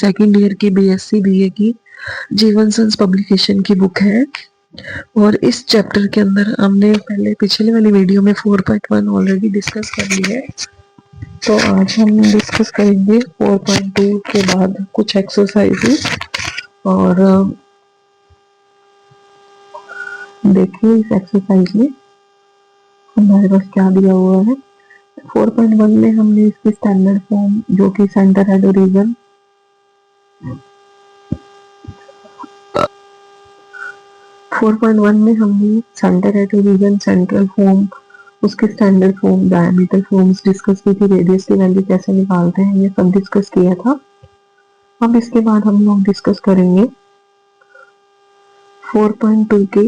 Second year की BSc BA की जीवन सन्स पब्लिकेशन की बुक है। और इस चैप्टर के अंदर हमने पहले पिछले वाली वीडियो में 4.1 ऑलरेडी डिस्कस कर ली है। तो आज हम डिस्कस करेंगे 4.2 के बाद कुछ एक्सरसाइजेस। और देखिए इस एक्सरसाइज में हमारे पास क्या दिया हुआ है। 4.1 में हमने इसकी स्टैंडर्ड फॉर्म जो कि सेंटर हेड ओरिजिन, 4.1 में हमने centre head origin, central form, उसके standard form, diameter forms discuss की थी, रेडियस की वैल्यू कैसे निकालते हैं ये सब डिस्कस किया था। अब इसके बाद हम लोग डिस्कस करेंगे 4.2 की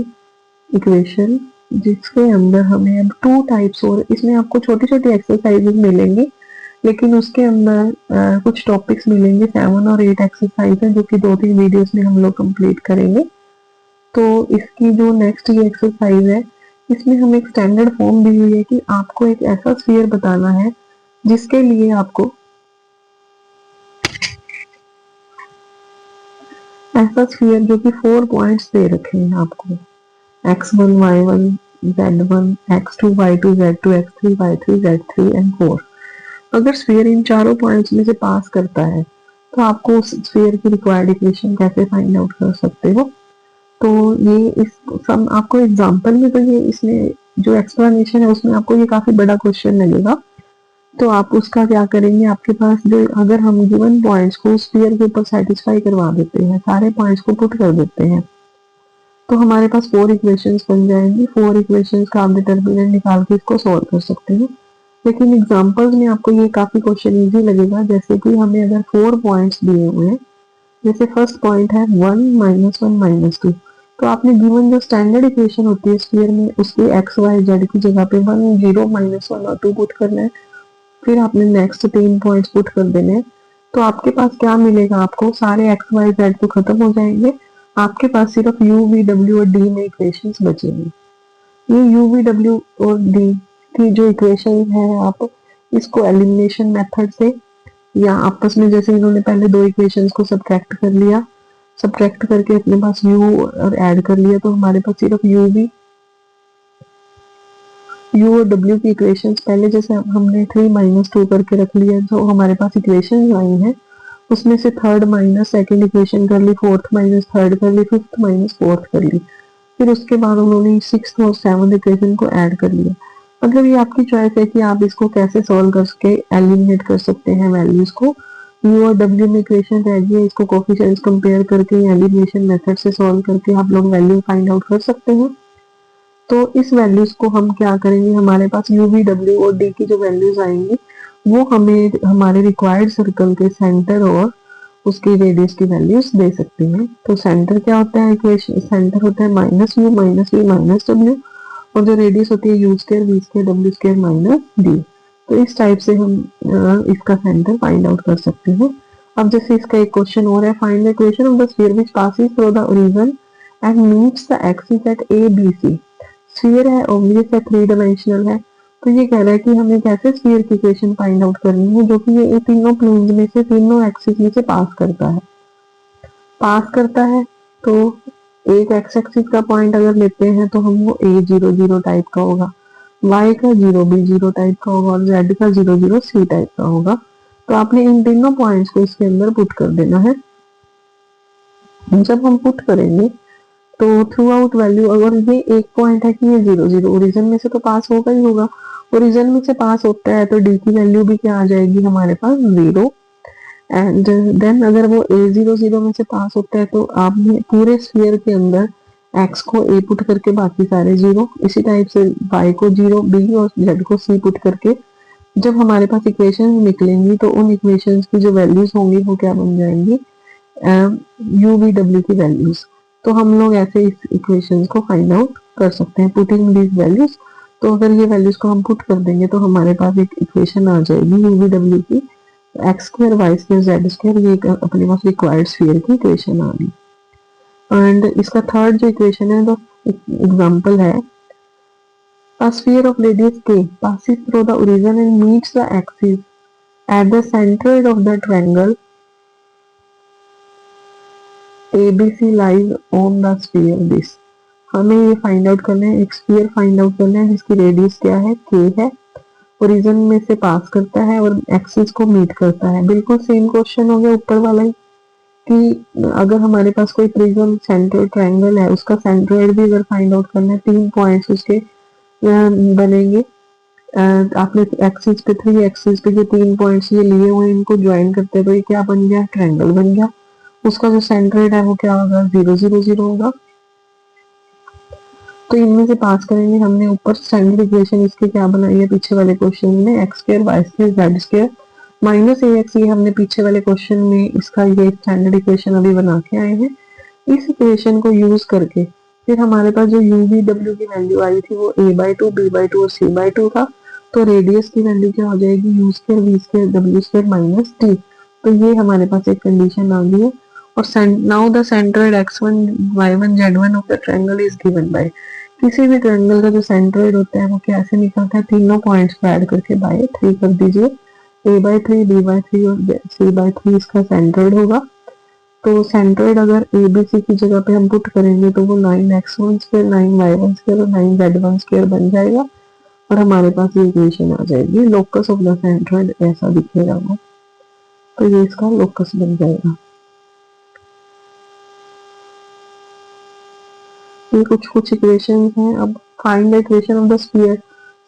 इक्वेशन, जिसके अंदर हमें अब 2 टाइप्स और इसमें आपको छोटी छोटी एक्सरसाइजेस मिलेंगी, लेकिन उसके अंदर कुछ टॉपिक्स मिलेंगे। 7 और 8 एक्सरसाइज है जो कि 2-3 वीडियोस में हम लोग कंप्लीट करेंगे। तो इसकी जो नेक्स्ट ये एक्सरसाइज है, इसमें हमें एक स्टैंडर्ड फॉर्म दी हुई है कि आपको एक ऐसा स्फीयर बताना है जिसके लिए आपको ऐसा स्फीयर जो कि 4 पॉइंट्स दे रखे हैं आपको, x1 y1 z1 x2 y2 z2 x3 y3 z3 and 4। अगर स्फीयर इन चारों पॉइंट्स में से पास करता है तो आपको उस स्फीयर की रिक्वायर्ड इक्वेशन कैसे फाइंड आउट कर सकते हो। तो ये इस सब आपको एग्जांपल में, तो ये इसमें जो एक्सप्लेनेशन है उसमें आपको ये काफी बड़ा क्वेश्चन लगेगा। तो आप उसका क्या करेंगे, आपके पास जो अगर हम गिवन पॉइंट्स को स्फीयर के ऊपर सेटिस्फाई करवा देते हैं, सारे पॉइंट्स को पुट कर देते हैं, तो हमारे पास 4 इक्वेशंस बन जाएंगी। 4 इक्वेशंस का आप डिटर्मिनेंट निकाल के इसको सॉल्व कर सकते हैं। लेकिन एग्जांपल्स में आपको ये काफी क्वेश्चन इजी लगेगा। जैसे कि हमें अगर 4 पॉइंट्स दिए हुए हैं, जैसे फर्स्ट पॉइंट है 1 -1 -2, तो आपने गिवन जो स्टैंडर्ड इक्वेशन होती है स्फीयर में, उसकी एक्स वाई जेड की जगह पे 1 0 -1 और 2 पुट करना है। फिर आपने नेक्स्ट 3 पॉइंट्स पुट कर देने हैं। तो आपके पास क्या मिलेगा, आपको सारे एक्स वाई जेड तो खत्म हो जाएंगे, आपके पास सिर्फ यू वी डब्ल्यू और डी में इक्वेशंस बचेंगी। ये यू वी डब्ल्यू और डी की जो इक्वेशन है, आप इसको एलिमिनेशन मेथड से या आपस में, जैसे इन्होंने पहले 2 इक्वेशंस को सब्ट्रैक्ट कर लिया, सब्ट्रैक्ट करके अपने पास u और ऐड कर लिया, तो हमारे पास सिर्फ u और w की इक्वेशंस पहले जैसे हमने 3 - 2 करके रख लिया, जो हमारे पास इक्वेशंस आई हैं उसमें से थर्ड माइनस सेकेंड इक्वेशन कर ली, फोर्थ माइनस थर्ड कर ली, फिफ्थ माइनस फोर्थ कर ली। फिर उसके बाद उन्होंने 6th और 7th इक्वेशन को ऐड कर लिया। मतलब ये आपकी चॉइस है कि आप इसको कैसे सॉल्व करके एलिमिनेट कर सकते हैं वैल्यूज को। u और w में इक्वेशन रह गई है, इसको कोफिशिएंट्स कंपेयर करके एलिमिनेशन मेथड से सॉल्व करके आप लोग वैल्यू फाइंड आउट कर सकते हैं। तो इस वैल्यूज को हम क्या करेंगे, हमारे पास u v w और d की जो वैल्यूज आएंगी वो हमें हमारे रिक्वायर्ड सर्कल के सेंटर और उसकी रेडियस की वैल्यूज दे सकती हैं। तो सेंटर क्या होता है, इक्वेशन सेंटर होता है -u -v -w, और जो रेडियस होती है u square v square w square minus d। तो इस टाइप से हम इसका सेंटर फाइंड आउट कर सकते हैं। अब जैसे इसका एक क्वेश्चन और है, find the equation of the sphere which passes through the origin and meets the axis at a b c। Sphere है, ऑब्वियस है, 3 डायमेंशनल है, तो ये कह रहा है कि हमें कैसे स्फीयर की इक्वेशन फाइंड आउट करनी है जो कि ये तीनों प्लेन्स में से, तीनों एक्सिस में से पास करता है। तो एक एक्स एक्सिस का पॉइंट अगर लेते हैं तो हम वो a 0 0 टाइप का होगा, y का 0 b 0 टाइप का होगा और z का 0 0 c टाइप का होगा। तो आपने इन तीनों पॉइंट्स को इसके अंदर पुट कर देना है। जब हम पुट करेंगे तो थ्रू आउट वैल्यू, अगर ये एक पॉइंट है कि ये 0 0 ओरिजिन में से तो पास होगा ही होगा, ओरिजिन में से पास होता है तो डी की वैल्यू भी क्या आ जाएगी हमारे पास 0। एंड देन अगर वो a 0 0 में से पास होता है तो आपने पूरे स्फीयर के अंदर x को a पुट करके बाकी सारे 0, इसी टाइप से y को 0 b और z को c पुट करके जब हमारे पास इक्वेशन निकलेंगी तो उन इक्वेशंस की जो वैल्यूज होंगी वो क्या बन जाएंगी, u v w की वैल्यूज। तो हम लोग ऐसे इस इक्वेशंस को फाइंड आउट कर सकते हैं पुटिंग दीज वैल्यूज। तो अगर ये वैल्यूज को हम पुट कर देंगे तो हमारे पास एक इक्वेशन आ जाएगी u v w की, X square Y square Z square, ये अपने पास रिक्वायर्ड स्फीयर की इक्वेशन आ गई। एंड इसका थर्ड जो इक्वेशन है, तो एग्जांपल है, a sphere of radius k passes through the origin and meets the axis at the center of the triangle ABC lies on the sphere this. हमें ये फाइंड आउट करना है, एक स्फीयर फाइंड आउट करना है जिसकी radius क्या है, k है, ओरिजिन में से पास करता है और एक्सिस को मीट करता है। बिल्कुल सेम क्वेश्चन हो गया ऊपर वाला ही, कि अगर हमारे पास कोई प्रिज्म सेंट्रोइड ट्रायंगल है, उसका सेंट्रोइड भी अगर फाइंड आउट करना है, 3 पॉइंट्स उसके बनेंगे। आपने एक्सिस पे 3 एक्सिस पे जो 3 पॉइंट्स ये लिए हुए इनको ज्वाइन करते हैं तो ये क्या बन गया, ट्रायंगल बन गया। उसका जो सेंट्रोइड है वो क्या होगा, 0 0 0 होगा। तो इनमें से पास करेंगे। हमने ऊपर स्टैंडर्ड इक्वेशन इसकी क्या बनाई है पीछे वाले क्वेश्चन में, X square Y square Z square minus A X, ये हमने पीछे वाले क्वेश्चन में इसका ये स्टैंडर्ड इक्वेशन अभी बना के आए हैं। इस इक्वेशन को यूज करके फिर हमारे पास जो यू वी डब्ल्यू की वैल्यू आई थी वो a/2 b/2 और c/2 था। तो रेडियस की वैल्यू क्या हो जाएगी, U square V square W square minus T. तो ये हमारे पास एक कंडीशन आ गई है। और now the centroid x1 y1 z1 of the triangle is given by, किसी भी ट्रायंगल का जो सेंट्रोइड होता है वो कैसे निकलता है, तीनों पॉइंट्स को ऐड करके बाय 3 कर दीजिए। a/3 b/3 और c/3 इसका सेंट्रोइड होगा। तो सेंट्रोइड अगर ए बी सी की जगह पे हम पुट करेंगे तो वो 9x1 स्क्वायर 9y1 स्क्वायर और 9z1 स्क्वायर बन जाएगा और हमारे पास ये इक्वेशन आ जाएगी। लोकस ऑफ द सेंट्रोइड ऐसा दिखेगा वो, तो ये इसका लोकस बन जाएगा। ये कुछ इक्वेशन हैं। अब find the equation of the sphere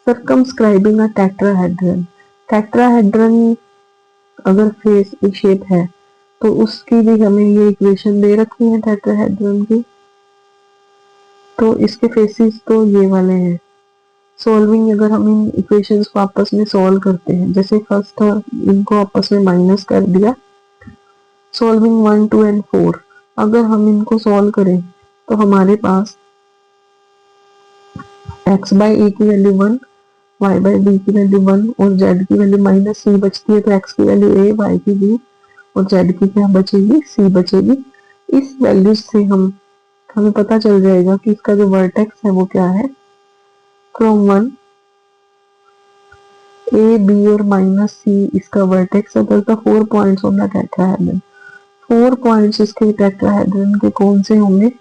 circumscribing a tetrahedron. Tetrahedron अगर फेस शेप है तो उसकी भी हमें ये इक्वेशन दे रखी है टेट्राहेड्रन की। तो इसके फेसिस तो ये वाले हैं। सॉल्विंग अगर हम इन इक्वेशंस को आपस में सॉल्व करते हैं, जैसे फर्स्ट इनको आपस में माइनस कर दिया, सॉल्विंग 1 2 एंड 4, अगर हम इनको सॉल्व करें तो हमारे पास x बाई ए की वैल्यू 1, y बाई बी की वैल्यू 1 और z की वैल्यू माइनस सी बचती है। तो x की वैल्यू a, y की b और z की क्या बचेगी, c बचेगी। इस वैल्यू से हमें पता चल जाएगा कि इसका जो वर्टेक्स है वो क्या है, फ्रॉम 1 ए बी और माइनस सी इसका वर्टेक्स है। तो 4 points on the tetrahedron, 4 points इसके टेट्राहेड्रन के कौन से होंगे,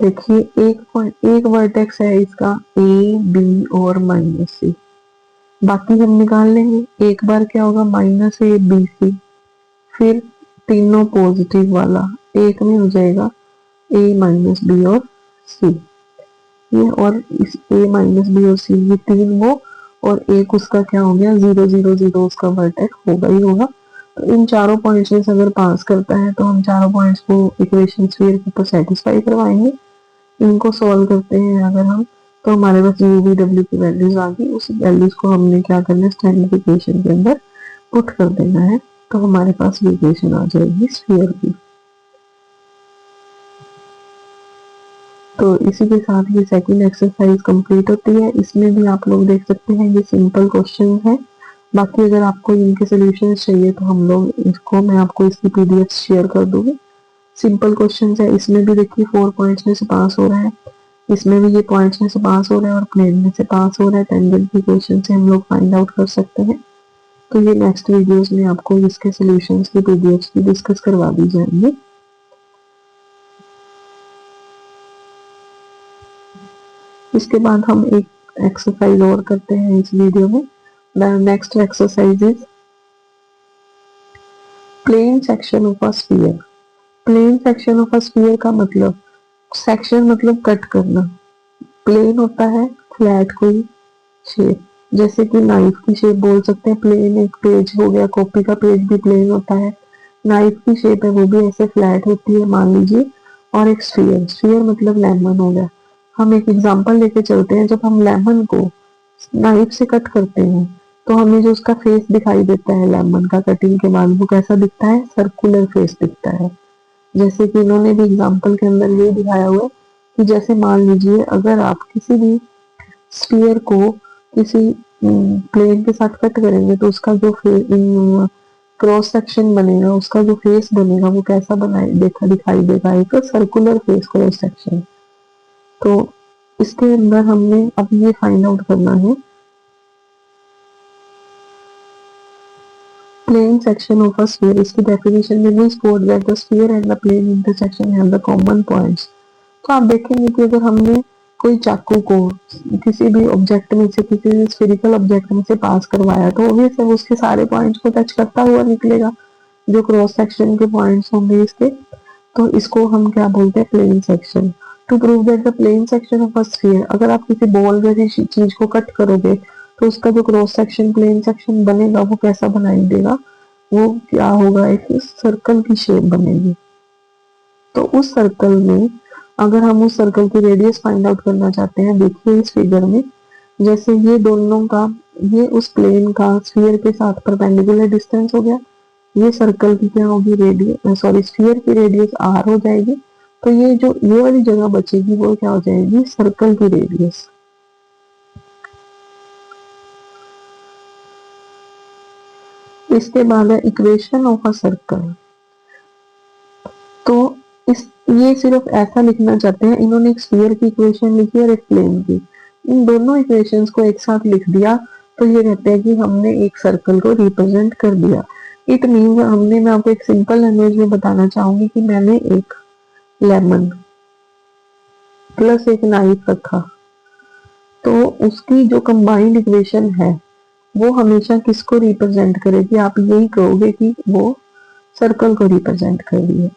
देखिए एक वर्टेक्स है इसका ए बी और माइनस सी, बाकी हम निकाल लेंगे। एक बार क्या होगा, माइनस ए बी सी, फिर तीनों पॉजिटिव वाला एक में हो जाएगा ए माइनस बी और सी, ये और इस ए माइनस बी और सी ये तीन वो, और एक उसका क्या हो गया 0 0 0, उसका वर्टेक्स होगा ही होगा। तो इन चारों पॉइंट्स में से अगर पास करता है तो हम चारों पॉइंट्स को इक्वेशन स्फीयर के ऊपर सेटिस्फाई करवाएंगे। इनको सॉल्व करते हैं अगर हम, तो हमारे पास यू वी डब्ल्यू की वैल्यूज आ गई। उस वैल्यूज को हमने क्या करना है, स्टैंडर्ड इक्वेशन के अंदर पुट कर देना है, तो हमारे पास ये इक्वेशन आ जाएगी स्फीयर की। तो इसी के साथ ये सेकंड एक्सरसाइज कंप्लीट होती है। इसमें भी आप लोग देख सकते हैं ये सिंपल क्वेश्चन है। बाकी अगर आपको इनके सॉल्यूशंस चाहिए तो हम लोग इसको, मैं आपको इसकी पीडीएफ शेयर कर दूंगी। सिंपल क्वेश्चन है, इसमें भी देखिए 4 पॉइंट्स में से पास हो रहा है, इसमें भी ये पॉइंट्स में से पास हो रहा है और प्लेन में से पास हो रहा है। टेंजेंट की क्वेश्चन से हम लोग फाइंड आउट कर सकते हैं। तो ये नेक्स्ट वीडियोस में आपको इसके सॉल्यूशंस की पीडीएफ भी डिस्कस करवा दी जाएंगी। इसके बाद हम एक एक्सरसाइज और करते हैं इस वीडियो में। The next exercise is plane section of a sphere. Plane section of a sphere का मतलब, सेक्शन मतलब कट करना, प्लेन होता है फ्लैट कोई शेप, जैसे कि नाइफ की शेप बोल सकते हैं प्लेन। एक पेज हो गया, कॉपी का पेज भी प्लेन होता है। नाइफ की शेप है वो भी ऐसे फ्लैट होती है मान लीजिए। और एक स्फीयर, स्फीयर मतलब लेमन हो गया। हम एक एग्जांपल लेके चलते हैं, जब हम लेमन को नाइफ से कट करते हैं तो हमें जो उसका फेस दिखाई देता है लेमन का कटिंग के बाद, वो कैसा दिखता है, सर्कुलर फेस दिखता है। जैसे कि इन्होंने भी एग्जांपल के अंदर ये दिखाया हुआ है कि जैसे मान लीजिए अगर आप किसी भी स्फीयर को किसी प्लेन के साथ कट करेंगे तो उसका जो क्रॉस सेक्शन बनेगा, उसका जो फेस बनेगा वो कैसा बनाए देखा दिखाई देगा, एक सर्कुलर फेस क्रॉस सेक्शन। तो इसके अंदर हमने अब ये फाइंड आउट करना है plane section of a sphere, इसकी डेफिनेशन में भी support that the sphere and the plane intersection have the common points. तो आप देखेंगे कि अगर हमने कोई चाकू को किसी भी ऑब्जेक्ट में से, किसी भी स्फेरिकल ऑब्जेक्ट में से पास करवाया, तो ऑब्वियसली उसके सारे पॉइंट्स को टच करता हुआ निकलेगा, जो क्रॉस सेक्शन के पॉइंट्स होंगे इसके। तो इसको हम क्या बोलते हैं, plane section. To prove that the plane section of a sphere, अगर आप किसी बॉल जैसी चीज को कट करोगे तो उसका जो क्रॉस सेक्शन प्लेन सेक्शन बनेगा वो कैसा बनाई देगा, वो क्या होगा, एक सर्कल की शेप बनेगी। तो उस सर्कल में अगर हम उस सर्कल की रेडियस फाइंड आउट करना चाहते हैं, देखिए इस फिगर में, जैसे ये दोनों का, ये उस प्लेन का स्फीयर के साथ परपेंडिकुलर डिस्टेंस हो गया, ये सर्कल की क्या होगी, रेडियस, सॉरी स्फीयर की रेडियस r हो जाएगी। तो ये जो ये वाली जगह बचेगी वो क्या हो जाएगी, सर्कल की रेडियस। इसके बाद है इक्वेशन ऑफ अ सर्कल। तो इस ये सिर्फ ऐसा लिखना चाहते हैं, इन्होंने एक स्फीयर की इक्वेशन लिखी और एक प्लेन की, इन दोनों इक्वेशंस को एक साथ लिख दिया, तो ये कहते हैं कि हमने एक सर्कल को रिप्रेजेंट कर दिया। इट मीन हमने, मैं आपको एक सिंपल लैंग्वेज में बताना चाहूंगी कि मैंने एक लेमन प्लस एक नाइफ रखा, तो उसकी जो कंबाइंड इक्वेशन है वो हमेशा किसको रिप्रेजेंट करेगी, आप यही कहोगे कि वो सर्कल को रिप्रेजेंट कर रही है।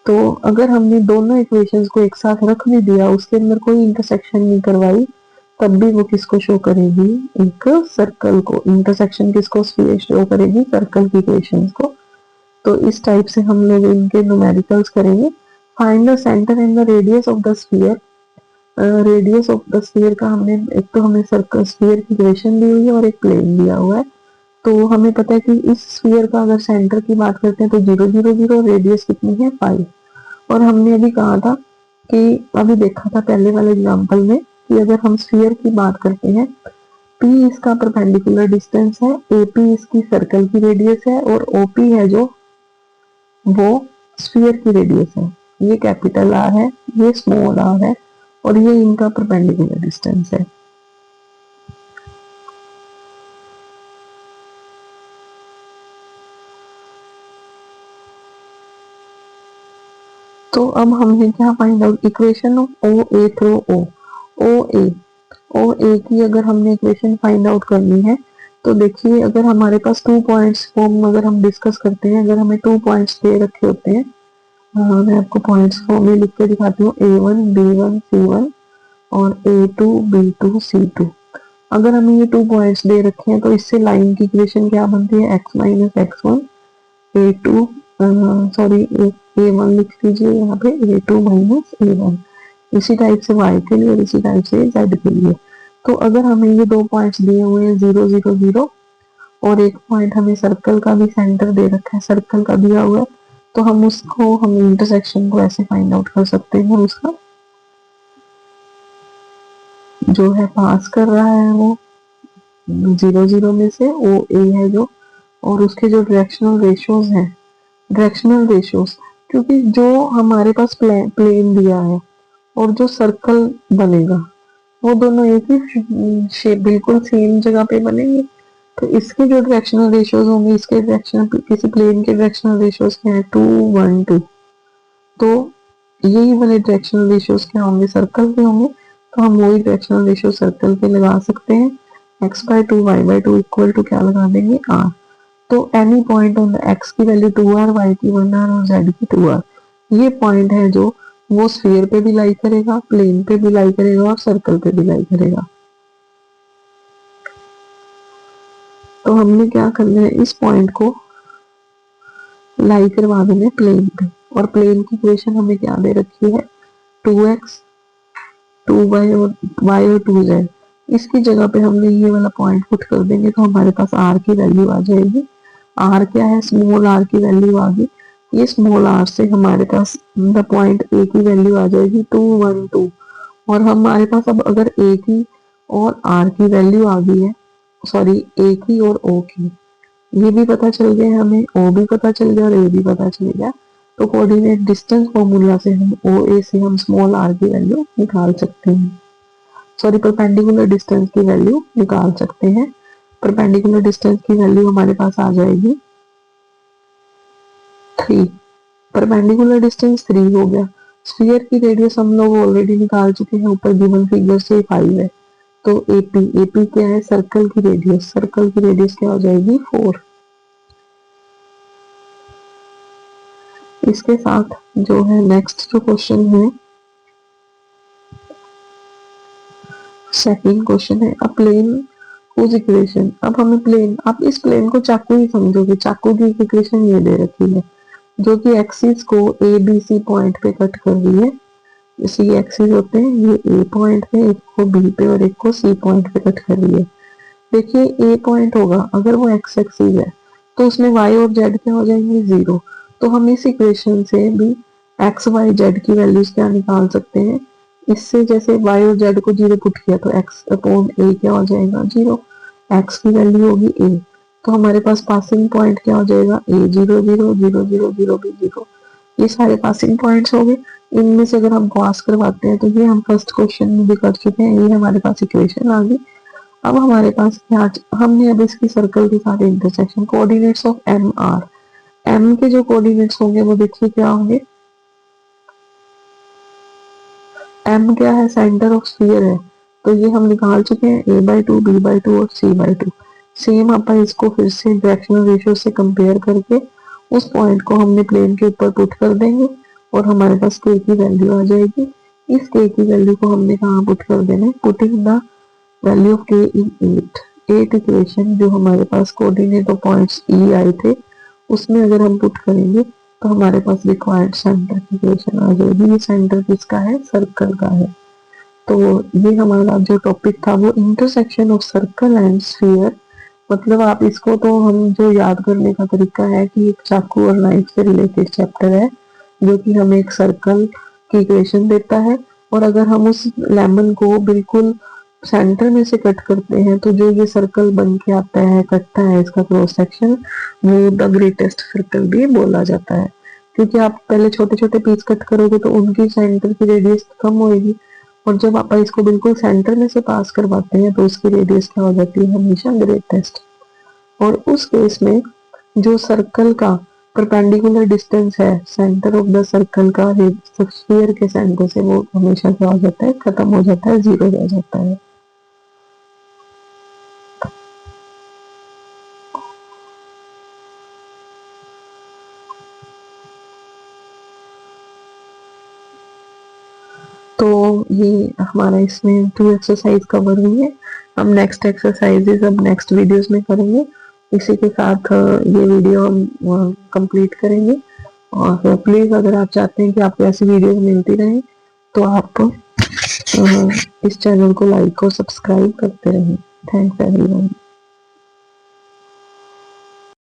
तो अगर हमने दोनों इक्वेशंस को एक साथ रख भी दिया, उसके अंदर कोई इंटरसेक्शन नहीं करवाई, तब भी वो किसको शो करेगी, एक सर्कल को। इंटरसेक्शन किसको शो करेगी, सर्कल की इक्वेशंस को। तो इस टाइप से हम लोग इनके न्यूमेरिकल्स करेंगे। Find the centre and the radius of the sphere. Radius of the sphere का हमने, एक तो हमें सर्कल स्फीयर की इक्वेशन दी हुई है और एक प्लेन दिया हुआ है। तो हमें पता है कि इस स्फीयर का अगर सेंटर की बात करते हैं तो 0 0 0, रेडियस कितनी है 5। और हमने अभी कहा था कि, अभी देखा था पहले वाले एग्जांपल में, कि अगर हम स्फीयर की बात करते हैं, P इसका परपेंडिकुलर डिस्टेंस है, AP इसकी सर्कल की रेडियस है, और OP है जो, वो स्फीयर की रेडियस है। ये कैपिटल R है, ये स्मॉल r है, और ये इनका परपेंडिकुलर डिस्टेंस है। तो अब हमने क्या find out, equation of OA through O। OA की अगर हमने इक्वेशन फाइंड आउट करनी है, तो देखिए अगर हमारे पास 2 पॉइंट्स फॉर्म अगर हम डिस्कस करते हैं, अगर हमें 2 पॉइंट्स दे रखे होते हैं, मैं आपको पॉइंट्स फॉर्म में लिख के दिखाती हूँ, A1 B1 C1 और A2 B2 C2। अगर हमें ये 2 पॉइंट्स दे रखे हैं, तो इससे लाइन की इक्वेशन क्या बनती है, x minus x1 A2, sorry A1 लिख लीजिए यहाँ पे, A2 माइनस A1। इसी टाइप से y के लिए और इसी टाइप से z के लिए। तो अगर हमें ये 2 पॉइंट्स दिए हुए हैं 0 0 0, और एक पॉइंट हमें सर्कल का भी सेंटर दे रखा है, सर्कल का दिया हुआ है, तो हम इंटरसेक्शन को ऐसे फाइंड आउट कर सकते हैं, उसका जो है पास कर रहा है वो 0 0 में से OA है जो, और उसके जो डायरेक्शनल रेशियोज हैं, डायरेक्शनल रेशियोज, क्योंकि जो हमारे पास प्लेन दिया है और जो सर्कल बनेगा वो दोनों एक ही शेप, बिल्कुल सेम जगह पे बनेंगे। तो इसके जो डायरेक्शनल रेशियोज होंगे, इसके डायरेक्शनल, किसी प्लेन के डायरेक्शनल रेशियोज क्या है 2 1 2, तो यही वाले डायरेक्शनल रेशियोज क्या होंगे, सर्कल के होंगे। तो हम वही डायरेक्शनल रेशियो सर्कल के लगा सकते हैं, x/2 y/2 इक्वल टू क्या लगा देंगे, r। तो any point on the x की वैल्यू 2r, y की 1r और z की 2r, ये पॉइंट है जो वो स्फीयर पे भी लाई करेगा, प्लेन पे भी लाई करेगा और सर्कल पे भी लाई करेगा। तो हमने क्या करना है, इस पॉइंट को लाई करवा देना प्लेन पे, और प्लेन की इक्वेशन हमें क्या दे रखी है, 2x 2y और y और 2z। इसकी जगह पे हमने ये वाला पॉइंट पुट कर देंगे, तो हमारे पास r की वैल्यू आ जाएगी। r क्या है, स्मॉल r की वैल्यू आ गई। ये स्मॉल r से हमारे पास द पॉइंट a की वैल्यू आ जाएगी 2 1 2, और हमारे पास अब अगर a की और r की वैल्यू आ गई है, सॉरी a की और o की, ये भी पता चल गया हमें, o भी पता चल गया और a भी पता चल गया। तो कोऑर्डिनेट डिस्टेंस फॉर्मूला से हम OA से हम स्मॉल r की वैल्यू निकाल सकते हैं, सॉरी परपेंडिकुलर डिस्टेंस की वैल्यू निकाल सकते हैं। परपेंडिकुलर डिस्टेंस की वैल्यू हमारे पास आ जाएगी 3, परपेंडिकुलर डिस्टेंस 3 हो गया। स्फीयर की रेडियस हम लोग ऑलरेडी निकाल चुके हैं, ऊपर गिवन फिगर से 5 है। तो एपी क्या है, सर्कल की रेडियस, सर्कल की रेडियस क्या हो जाएगी 4। इसके साथ जो है नेक्स्ट जो क्वेश्चन है, सेकंड क्वेश्चन है, अ प्लेन whose इक्वेशन। अब हमें प्लेन, आप इस प्लेन को चाकू ही समझोगे, चाकू की इक्वेशन ये दे रखी है जो कि एक्सिस को ए बी सी पॉइंट पे कट कर रही है। सी एक्सिस होते हैं, ये ए पॉइंट पे, एक को बी पे और एक को सी पॉइंट पे कट कर रही है। देखिए ए पॉइंट होगा, अगर वो एक्स एक्सिस है तो उसमें वाई और जेड क्या हो जाएंगे 0। तो हम इस इक्वेशन से भी एक्स वाई जेड की वैल्यूज क्या निकाल सकते हैं, इससे जैसे वाई और जेड को 0 पुट किया तो एक्स अपॉन ए क्या हो जाएगा 0, एक्स की वैल्यू होगी ए। तो हमारे पास पासिंग पॉइंट क्या हो जाएगा ए 0 0 0 0 0 भी 0। ये सारे पासिंग पॉइंट्स हो गए। इनमें से अगर हम पास करवाते हैं तो ये हम फर्स्ट क्वेश्चन में भी कर चुके हैं, ये हमारे पास इक्वेशन आ गई। अब हमारे पास क्या, हमने अब इसकी सर्कल के साथ intersection, coordinates of M R, M के जो कोऑर्डिनेट्स होंगे वो देखिए क्या होंगे, एम क्या है, सेंटर ऑफ स्फीयर है, तो ये हम निकाल चुके हैं a/2 b/2 और c/2। सेम अपन इसको फिर से डायरेक्शनल रेशियो से कंपेयर करके उस पॉइंट को हमने प्लेन के ऊपर पुट कर देंगे और हमारे पास k की वैल्यू आ जाएगी। इस k की वैल्यू को हमने कहाँ पुट कर देना है, putting the value of k in 8 equation जो हमारे पास कोऑर्डिनेट ऑफ पॉइंट्स ई आए थे उसमें अगर हम पुट करेंगे तो हमारे पास रिक्वायर्ड सेंटर की इक्वेशन आ जाएगी। ये सेंटर किसका है, सर्कल का है। तो ये हमारा जो टॉपिक था वो intersection of circle and sphere. मतलब आप इसको तो हम जो याद करने का तरीका है कि एक चाकू और नाइफ से रिलेटेड चैप्टर है जो कि हमें एक सर्कल की इक्वेशन देता है, और अगर हम उस लेमन को बिल्कुल सेंटर में से कट करते हैं तो जो ये सर्कल बन के आता है, कटता है, इसका क्रॉस सेक्शन, वो द ग्रेटेस्ट सर्कल भी बोला जाता है। क्योंकि आप पहले छोटे छोटे पीस कट करोगे तो उनकी सेंटर की रेडियस कम होगी, और जब आप इसको बिल्कुल सेंटर में से पास करवाते हैं तो उसकी रेडियस क्या हो जाती है, हमेशा ग्रेटेस्ट। और उस केस में जो सर्कल का परपेंडिकुलर डिस्टेंस है सेंटर ऑफ द सर्कल का स्फीयर के सेंटर से, वो हमेशा क्या हो जाता है, खत्म हो जाता है, 0 रह जाता है। तो ये हमारा इसमें 2 एक्सरसाइज कवर हुई है। हम नेक्स्ट एक्सरसाइजेज अब नेक्स्ट वीडियोस में करेंगे। इसी के साथ ये वीडियो हम कंप्लीट करेंगे। और प्लीज अगर आप चाहते हैं कि आपको ऐसी वीडियो मिलती रहे तो आप इस चैनल को लाइक और सब्सक्राइब करते रहें। Thanks everyone.